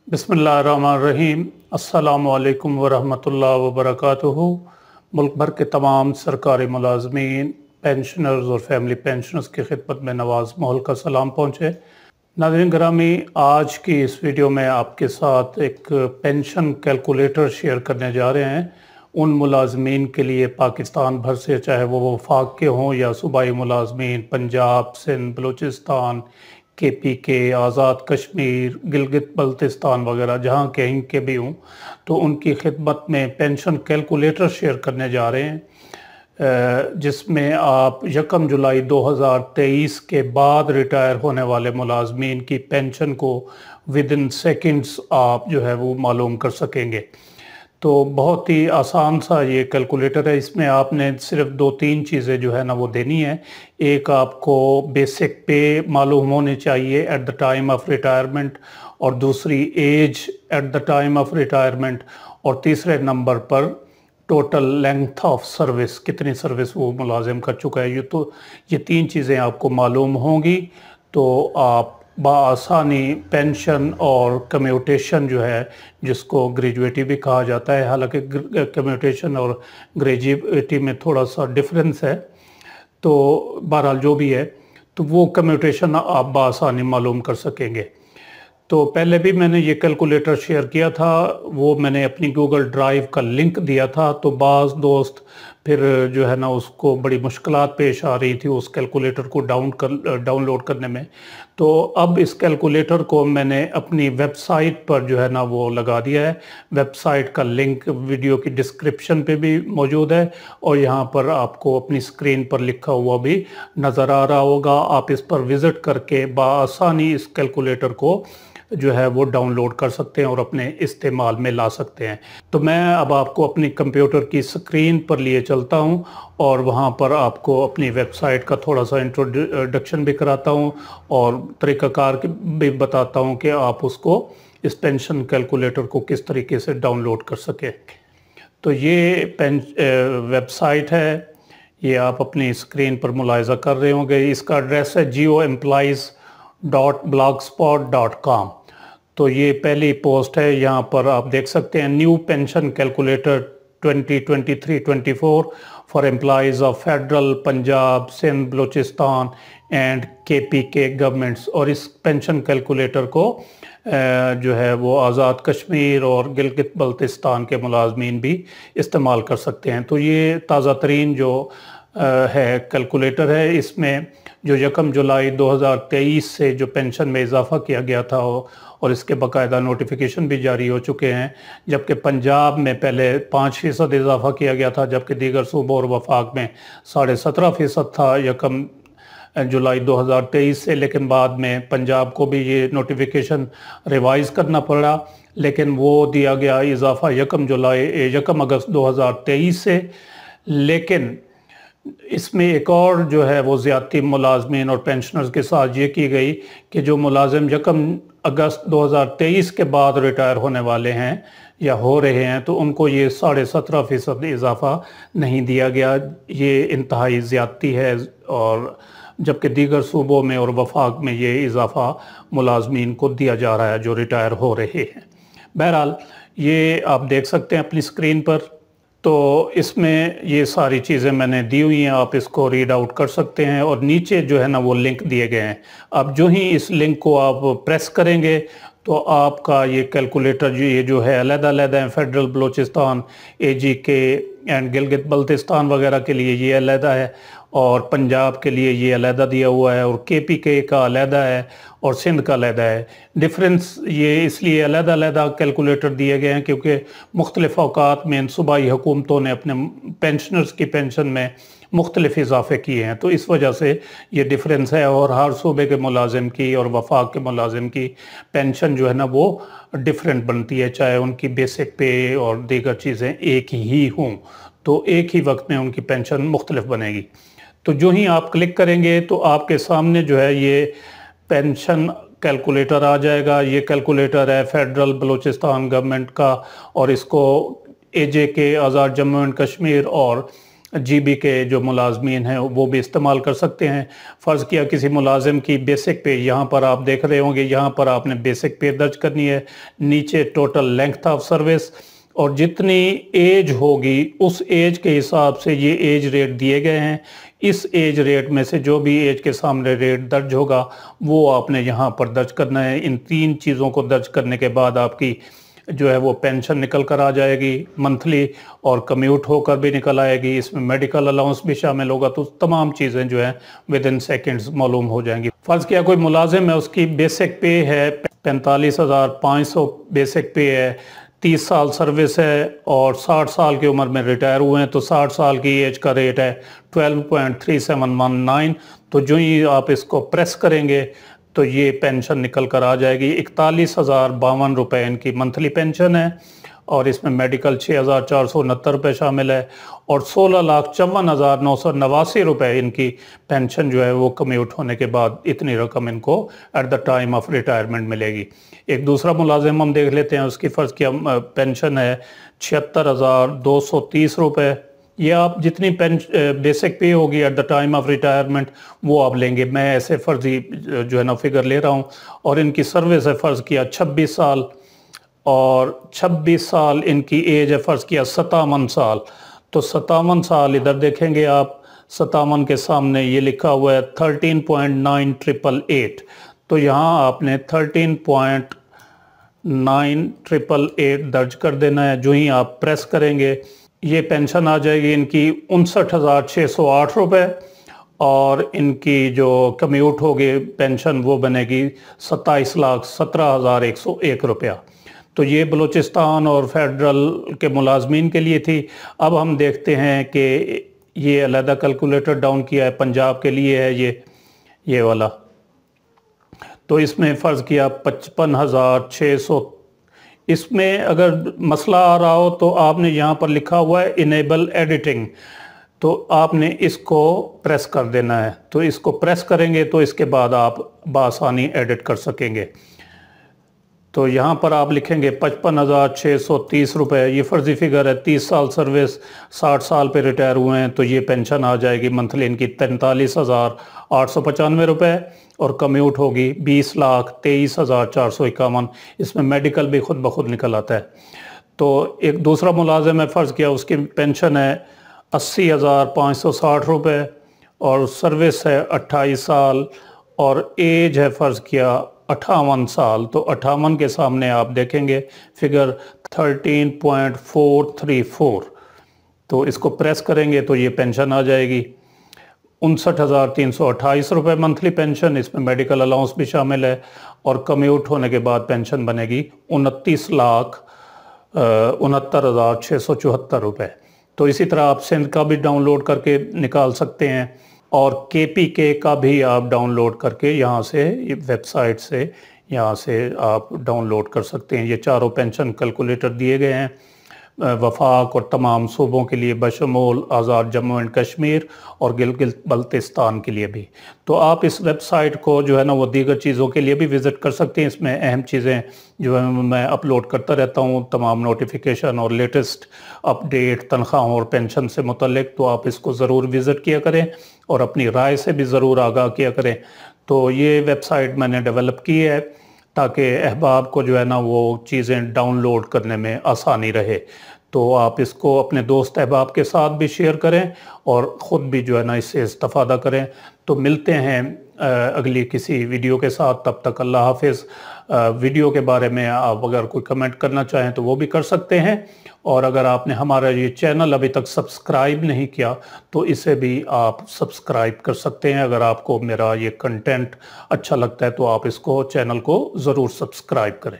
बिस्मिल्लाहिर्रहमानिर्रहीम। अस्सलामु अलैकुम वरहमतुल्लाहि वबरकातुहू। मुल्क भर के तमाम सरकारी मुलाजमीन, पेंशनर्स और फैमिली पेंशनर्स की खिदमत में नवाज महल का सलाम पहुँचे। नाज़रीन ग्रामी, आज की इस वीडियो में आपके साथ एक पेंशन कैलकुलेटर शेयर करने जा रहे हैं उन मुलाजमीन के लिए पाकिस्तान भर से, चाहे वो वफाक के हों या सूबाई मुलाजमीन पंजाब, सिंध, बलूचिस्तान, KPK, आज़ाद कश्मीर, गिलगित बल्तिस्तान वगैरह जहाँ कहीं के भी हों, तो उनकी खिदमत में पेंशन कैलकुलेटर शेयर करने जा रहे हैं, जिसमें आप 1 जुलाई 2023 के बाद रिटायर होने वाले मुलाजमीन की पेंशन को विद इन सेकेंड्स आप जो है वो मालूम कर सकेंगे। तो बहुत ही आसान सा ये कैलकुलेटर है। इसमें आपने सिर्फ 2-3 चीज़ें जो है ना वो देनी है। एक, आपको बेसिक पे मालूम होनी चाहिए at the time of retirement, और दूसरी age at the time of retirement, और तीसरे नंबर पर टोटल लेंथ ऑफ सर्विस, कितनी सर्विस वो मुलाजिम कर चुका है। ये 3 चीज़ें आपको मालूम होंगी तो आप बआसानी पेंशन और कम्यूटेशन जो है, जिसको ग्रेजुएटी भी कहा जाता है, हालांकि कम्यूटेशन और ग्रेजुएटी में थोड़ा सा डिफरेंस है, तो बहरहाल जो भी है, तो वो कम्यूटेशन आप बआसानी मालूम कर सकेंगे। तो पहले भी मैंने ये कैलकुलेटर शेयर किया था, वो मैंने अपनी गूगल ड्राइव का लिंक दिया था, तो बाज़ दोस्त फिर जो है ना उसको बड़ी मुश्किलात पेश आ रही थी उस कैलकुलेटर को डाउनलोड करने में। तो अब इस कैलकुलेटर को मैंने अपनी वेबसाइट पर जो है ना वो लगा दिया है। वेबसाइट का लिंक वीडियो की डिस्क्रिप्शन पे भी मौजूद है, और यहाँ पर आपको अपनी स्क्रीन पर लिखा हुआ भी नज़र आ रहा होगा। आप इस पर विज़िट करके बआसानी इस कैलकुलेटर को जो है वो डाउनलोड कर सकते हैं और अपने इस्तेमाल में ला सकते हैं। तो मैं अब आपको अपनी कंप्यूटर की स्क्रीन पर लिए चलता हूं और वहां पर आपको अपनी वेबसाइट का थोड़ा सा इंट्रोडक्शन भी कराता हूं और तरीक़ाकार भी बताता हूं कि आप उसको, इस पेंशन कैलकुलेटर को किस तरीके से डाउनलोड कर सकें। तो ये वेबसाइट है, ये आप अपनी स्क्रीन पर मुलाहिज़ा कर रहे होंगे। इसका एड्रेस है geo.employees.blogspot.com। तो ये पहली पोस्ट है, यहाँ पर आप देख सकते हैं new pension calculator 2023-24 for employees of federal, Punjab, Sindh, Balochistan and KPK governments. और इस पेंशन कैलकुलेटर को जो है वो आज़ाद कश्मीर और गिलगित बल्तिस्तान के मुलाजमीन भी इस्तेमाल कर सकते हैं। तो ये ताज़ा तरीन जो है कैलकुलेटर है, इसमें जो 1 जुलाई 2023 से जो पेंशन में इजाफ़ा किया गया था और इसके बाकायदा नोटिफिकेशन भी जारी हो चुके हैं, जबकि पंजाब में पहले 5% इजाफ़ा किया गया था, जबकि दीगर सूबों और वफाक में 17.5% था 1 जुलाई 2023 से। लेकिन बाद में पंजाब को भी ये नोटिफिकेशन रिवाइज़ करना पड़ा, लेकिन वो दिया गया इजाफ़ा 1 अगस्त 2023 से। लेकिन इसमें एक और जो है वो ज़्यादती मुलाजमीन और पेंशनर्स के साथ ये की गई कि जो मुलाजिम 1 अगस्त 2023 के बाद रिटायर होने वाले हैं या हो रहे हैं, तो उनको ये 17.5% इजाफ़ा नहीं दिया गया। ये इंतहाई ज़्यादती है, और जबकि दीगर सूबों में और वफाक में ये इजाफ़ा मुलाजमीन को दिया जा रहा है जो रिटायर हो रहे हैं। बहरहाल ये आप देख सकते हैं अपनी स्क्रीन पर। तो इसमें ये सारी चीज़ें मैंने दी हुई हैं, आप इसको रीड आउट कर सकते हैं, और नीचे जो है ना वो लिंक दिए गए हैं। अब जो ही इस लिंक को आप प्रेस करेंगे तो आपका ये कैलकुलेटर ये जो है अलग-अलग है। Federal, Balochistan, AGK and Gilgit Baltistan वगैरह के लिए ये अलग है, और पंजाब के लिए ये अलहदा दिया हुआ है, और KPK का अलहदा है, और सिंध का अलहदा है। डिफरेंस ये इसलिए अलहदा कैलकुलेटर दिए गए हैं क्योंकि मुख्तलिफ़ औकात में सूबाई हुकूमतों ने अपने पेंशनर्स की पेंशन में मुख्तलिफ इजाफे किए हैं, तो इस वजह से ये डिफरेंस है। और हर सूबे के मुलाजिम की और वफाक के मुलाजिम की पेंशन जो है ना वो डिफरेंट बनती है, चाहे उनकी बेसिक पे और दीगर चीज़ें एक ही हों, तो एक ही वक्त में उनकी पेंशन मुख्तलिफ बनेगी। तो जो ही आप क्लिक करेंगे तो आपके सामने जो है ये पेंशन कैलकुलेटर आ जाएगा। ये कैलकुलेटर है फेडरल बलूचिस्तान गवर्नमेंट का, और इसको AJK, Azad Jammu and Kashmir, और GB के जो मुलाजमीन हैं वो भी इस्तेमाल कर सकते हैं। फ़र्ज़ किया किसी मुलाजिम की बेसिक पे, यहाँ पर आप देख रहे होंगे, यहाँ पर आपने बेसिक पे दर्ज करनी है, नीचे टोटल लेंथ ऑफ सर्विस, और जितनी एज होगी उस एज के हिसाब से ये एज रेट दिए गए हैं। इस एज रेट में से जो भी एज के सामने रेट दर्ज होगा वो आपने यहाँ पर दर्ज करना है। इन 3 चीज़ों को दर्ज करने के बाद आपकी जो है वो पेंशन निकल कर आ जाएगी मंथली, और कम्यूट होकर भी निकल आएगी। इसमें मेडिकल अलाउंस भी शामिल होगा, तो तमाम चीज़ें जो हैं विद इन सेकेंड्स मालूम हो जाएंगी। फ़र्ज़ किया कोई मुलाजिम है, उसकी बेसिक पे है 45,500 बेसिक पे है, 30 साल सर्विस है और 60 साल की उम्र में रिटायर हुए हैं, तो 60 साल की एज का रेट है 12.3719। तो जो ही आप इसको प्रेस करेंगे तो ये पेंशन निकल कर आ जाएगी। 41,052 रुपये इनकी मंथली पेंशन है, और इसमें मेडिकल 6,469 रुपये शामिल है, और 16,54,989 रुपये इनकी पेंशन जो है वो कम्यूट होने के बाद इतनी रकम इनको eight the time of retirement मिलेगी। एक दूसरा मुलाजिम हम देख लेते हैं, उसकी फ़र्ज़ किया पेंशन है 76,230 रुपये। ये आप जितनी बेसिक पे होगी eight the time of retirement वो आप लेंगे। मैं ऐसे फ़र्ज़ी जो है ना फिगर ले रहा हूँ, और इनकी सर्विस है फ़र्ज़ किया 26 साल, और 26 साल इनकी एज है फ़र्ज़ किया 57 साल। तो 57 साल इधर देखेंगे आप, 57 के सामने ये लिखा हुआ है 13.9888, तो यहाँ आपने 13.9888 दर्ज कर देना है। जो ही आप प्रेस करेंगे ये पेंशन आ जाएगी इनकी 59,608 रुपये, और इनकी जो कम्यूट होगी पेंशन वो बनेगी 27,17,101 रुपया। तो ये बलूचिस्तान और फेडरल के मुलाजमीन के लिए थी। अब हम देखते हैं कि ये अलहदा कैलकुलेटर डाउन किया है, पंजाब के लिए है ये वाला। तो इसमें फ़र्ज़ किया 55,600। इसमें अगर मसला आ रहा हो तो आपने यहाँ पर लिखा हुआ है इनेबल एडिटिंग, तो आपने इसको प्रेस कर देना है। तो इसको प्रेस करेंगे तो इसके बाद आप बआसानी एडिट कर सकेंगे। तो यहाँ पर आप लिखेंगे 55,630 रुपये, ये फ़र्ज़ी फ़िगर है, 30 साल सर्विस, 60 साल पे रिटायर हुए हैं, तो ये पेंशन आ जाएगी मंथली इनकी 43,895 रुपये, और कम्यूट होगी 20,23,451। इसमें मेडिकल भी खुद ब खुद निकल आता है। तो एक दूसरा मुलाजिम है, फ़र्ज़ किया उसकी पेंशन है 80,560 रुपये, और सर्विस है 28 साल, और एज है फ़र्ज़ किया 58 साल। तो 58 के सामने आप देखेंगे फिगर 13.434, तो इसको प्रेस करेंगे तो ये पेंशन आ जाएगी 59,328 रुपये मंथली पेंशन। इसमें मेडिकल अलाउंस भी शामिल है, और कम्यूट होने के बाद पेंशन बनेगी 29,69,674 रुपये। तो इसी तरह आप सिंध का भी डाउनलोड करके निकाल सकते हैं, और KPK का भी आप डाउनलोड करके यहाँ से वेबसाइट से यहाँ से आप डाउनलोड कर सकते हैं। ये चारों पेंशन कैलकुलेटर दिए गए हैं वफाक और तमाम सूबों के लिए बशमूल आज़ाद जम्मू एंड कश्मीर और गिलगित बल्तिस्तान के लिए भी। तो आप इस वेबसाइट को जो है ना वो दीगर चीज़ों के लिए भी विज़िट कर सकते हैं। इसमें अहम चीज़ें जो है मैं अपलोड करता रहता हूँ, तमाम नोटिफिकेशन और लेटेस्ट अपडेट तनख्वाहों और पेंशन से मुतल्लिक, तो आप इसको ज़रूर विज़िट किया करें और अपनी राय से भी ज़रूर आगाह किया करें। तो ये वेबसाइट मैंने डेवलप की है ताकि अहबाब को जो है ना वो चीज़ें डाउनलोड करने में आसानी रहे। तो आप इसको अपने दोस्त अहबाब के साथ भी शेयर करें और ख़ुद भी जो है ना इससे इस्तिफ़ादा करें। तो मिलते हैं अगली किसी वीडियो के साथ, तब तक अल्लाह हाफ़िज़। वीडियो के बारे में आप अगर कोई कमेंट करना चाहें तो वो भी कर सकते हैं, और अगर आपने हमारा ये चैनल अभी तक सब्सक्राइब नहीं किया तो इसे भी आप सब्सक्राइब कर सकते हैं। अगर आपको मेरा ये कंटेंट अच्छा लगता है तो आप इसको चैनल को ज़रूर सब्सक्राइब करें।